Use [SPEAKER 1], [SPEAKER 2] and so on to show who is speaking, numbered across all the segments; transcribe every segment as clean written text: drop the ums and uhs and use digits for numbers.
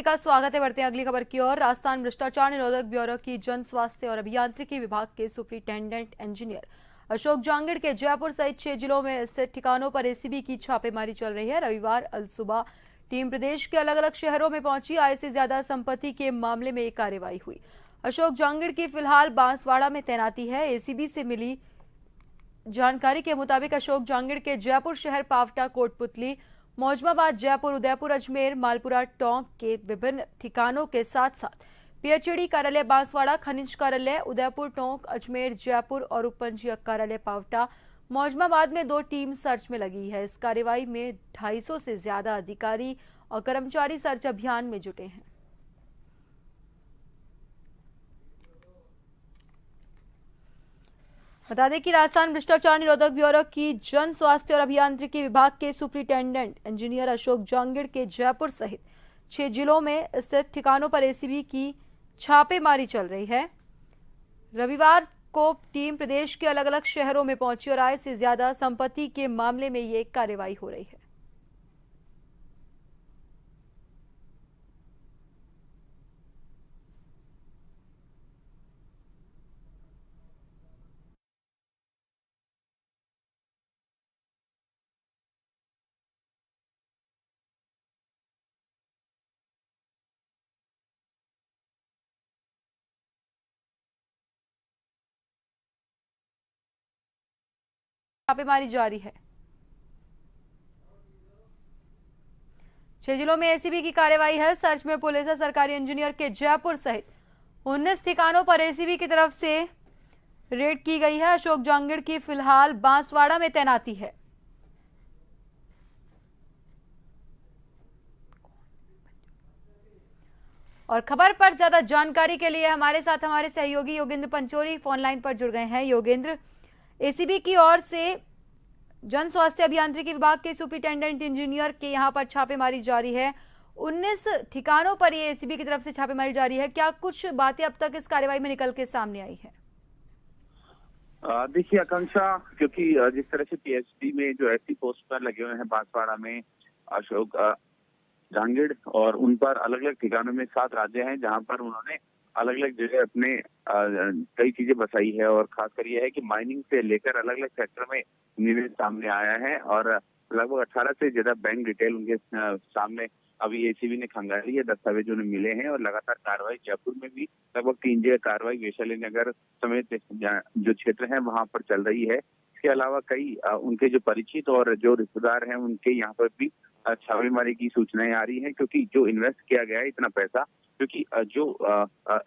[SPEAKER 1] का स्वागत है। बढ़ते हैं अगली खबर की ओर। राजस्थान भ्रष्टाचार निरोधक ब्यूरो की जन स्वास्थ्य और अभियांत्रिकी विभाग के सुपरिटेंडेंट इंजीनियर अशोक जांगिड़ के जयपुर सहित 6 जिलों में स्थित ठिकानों पर एसीबी की छापेमारी चल रही है। रविवार अलसुबह टीम प्रदेश के अलग अलग शहरों में पहुंची। आय से ज्यादा संपत्ति के मामले में एक कार्रवाई हुई। अशोक जांगिड़ की फिलहाल बांसवाड़ा में तैनाती है। एसीबी से मिली जानकारी के मुताबिक अशोक जांगिड़ के जयपुर शहर, पावटा, कोटपुतली, मौजमाबाद, जयपुर, उदयपुर, अजमेर, मालपुरा, टोंक के विभिन्न ठिकानों के साथ साथ पीएचईडी कार्यालय बांसवाड़ा, खनिज कार्यालय उदयपुर, टोंक, अजमेर, जयपुर और उपपंजीयक कार्यालय पावटा, मौजमाबाद में 2 टीम सर्च में लगी है। इस कार्रवाई में 250 से ज्यादा अधिकारी और कर्मचारी सर्च अभियान में जुटे हैं। बता दें कि राजस्थान भ्रष्टाचार निरोधक ब्यूरो की जन स्वास्थ्य और अभियांत्रिकी विभाग के सुपरिटेंडेंट इंजीनियर अशोक जांगिड़ के जयपुर सहित 6 जिलों में स्थित ठिकानों पर एसीबी की छापेमारी चल रही है। रविवार को टीम प्रदेश के अलग अलग शहरों में पहुंची और आय से ज्यादा संपत्ति के मामले में ये कार्रवाई हो रही है। छापेमारी जारी है। 6 जिलों में एसीबी की कार्रवाई है। सर्च में पुलिस है। सरकारी इंजीनियर के जयपुर सहित 19 ठिकानों पर एसीबी की तरफ से रेड की गई है। अशोक जांगिड़ की फिलहाल बांसवाड़ा में तैनाती है। और खबर पर ज्यादा जानकारी के लिए हमारे साथ हमारे सहयोगी योगेंद्र पंचोरी फोन लाइन पर जुड़ गए हैं। योगेंद्र, एसीबी की ओर से जन स्वास्थ्य अभियांत्रिकी विभाग के सुपरिटेंडेंट इंजीनियर के यहां पर छापेमारी जारी है। 19 ठिकानों पर ये एसीबी की तरफ से छापेमारी जारी है। क्या कुछ बातें अब तक इस कार्रवाई में निकल के सामने आई है?
[SPEAKER 2] देखिए आकांक्षा, क्योंकि जिस तरह से पीएचडी में जो ऐसी पोस्ट पर लगे हुए हैं बांसवाड़ा में अशोक जांगिड़, और उन पर अलग अलग ठिकानों में 7 राज्य हैं जहां पर उन्होंने अलग अलग जगह अपने कई चीजें बसाई है। और खासकर यह है कि माइनिंग से लेकर अलग अलग सेक्टर में निवेश सामने आया है और लगभग 18 से ज्यादा बैंक डिटेल उनके सामने अभी एसीबी ने खंगाली है, दस्तावेज उन्हें मिले हैं। और लगातार कार्रवाई जयपुर में भी लगभग 3 जगह कार्रवाई वैशाली नगर समेत जो क्षेत्र है वहां पर चल रही है। इसके अलावा कई उनके जो परिचित और जो रिश्तेदार हैं उनके यहाँ पर भी छापेमारी की सूचनाएं आ रही हैं, क्योंकि जो इन्वेस्ट किया गया है इतना पैसा, क्योंकि जो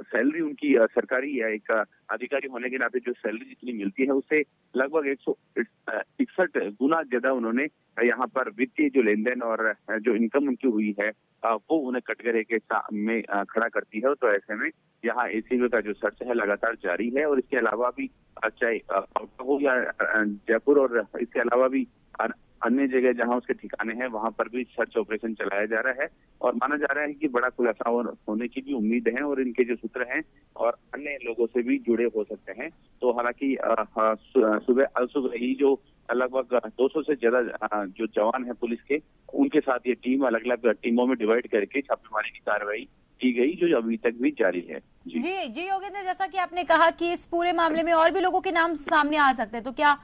[SPEAKER 2] सैलरी उनकी सरकारी या एक अधिकारी होने के नाते जो सैलरी जितनी मिलती है उससे लगभग 161 गुना ज्यादा उन्होंने यहाँ पर वित्तीय जो लेन देन और जो इनकम उनकी हुई है वो उन्हें कटघरे के में खड़ा करती है। तो ऐसे में यहाँ एसीबी का जो सर्च है लगातार जारी है। और इसके अलावा भी चाहे हो या जयपुर और इसके अलावा भी अन्य जगह जहां उसके ठिकाने हैं वहां पर भी सर्च ऑपरेशन चलाया जा रहा है। और माना जा रहा है कि बड़ा खुलासा होने की भी उम्मीद है और इनके जो सूत्र हैं और अन्य लोगों से भी जुड़े हो सकते हैं। तो हालांकि सुबह ही जो लगभग 200 से ज्यादा जो जवान है पुलिस के, उनके साथ ये टीम अलग अलग टीमों में डिवाइड करके छापेमारी की कार्रवाई की गई, जो अभी तक भी जारी है।
[SPEAKER 1] जी योगेंद्र, जैसा कि आपने कहा कि इस पूरे मामले में और भी लोगों के नाम सामने आ सकते हैं, तो क्या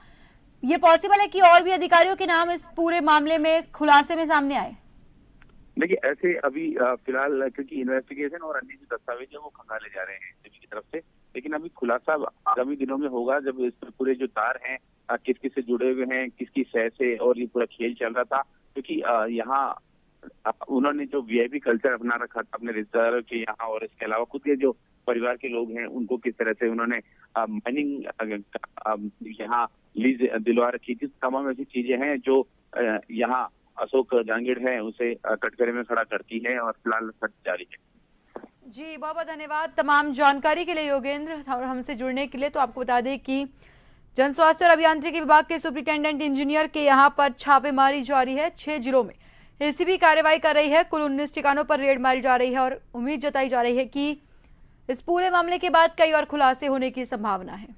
[SPEAKER 1] ये पॉसिबल है कि और भी अधिकारियों के नाम इस पूरे मामले में खुलासे में सामने आए?
[SPEAKER 2] देखिए ऐसे अभी फिलहाल क्योंकि इन्वेस्टिगेशन और अन्य जो दस्तावेज है वो खंगाले जा रहे हैं एसीबी की तरफ से, लेकिन अभी खुलासा आगामी दिनों में होगा जब इस पूरे जो तार हैं किस किस से जुड़े हुए हैं, किसकी सह से, और ये पूरा खेल चल रहा था। क्योंकि यहाँ उन्होंने जो वीआईपी कल्चर अपना रखा था अपने रिश्तेदारों के यहाँ, और इसके अलावा खुद के जो परिवार के लोग हैं उनको किस तरह से उन्होंने माइनिंग यहाँ लीज दिलवा रखी थी। तमाम ऐसी चीजें हैं जो यहाँ अशोक जांगिड़ है उसे कटघरे में खड़ा करती है और फिलहाल सर्च जारी है।
[SPEAKER 1] जी बहुत बहुत धन्यवाद तमाम जानकारी के लिए योगेंद्र और हमसे जुड़ने के लिए। तो आपको बता दें कि जन स्वास्थ्य और अभियांत्रिकी विभाग के सुपरिटेंडेंट इंजीनियर के यहाँ पर छापेमारी जारी है। 6 जिलों में एसीबी कार्रवाई कर रही है। कुल 19 ठिकानों पर रेड मारी जा रही है और उम्मीद जताई जा रही है कि इस पूरे मामले के बाद कई और खुलासे होने की संभावना है।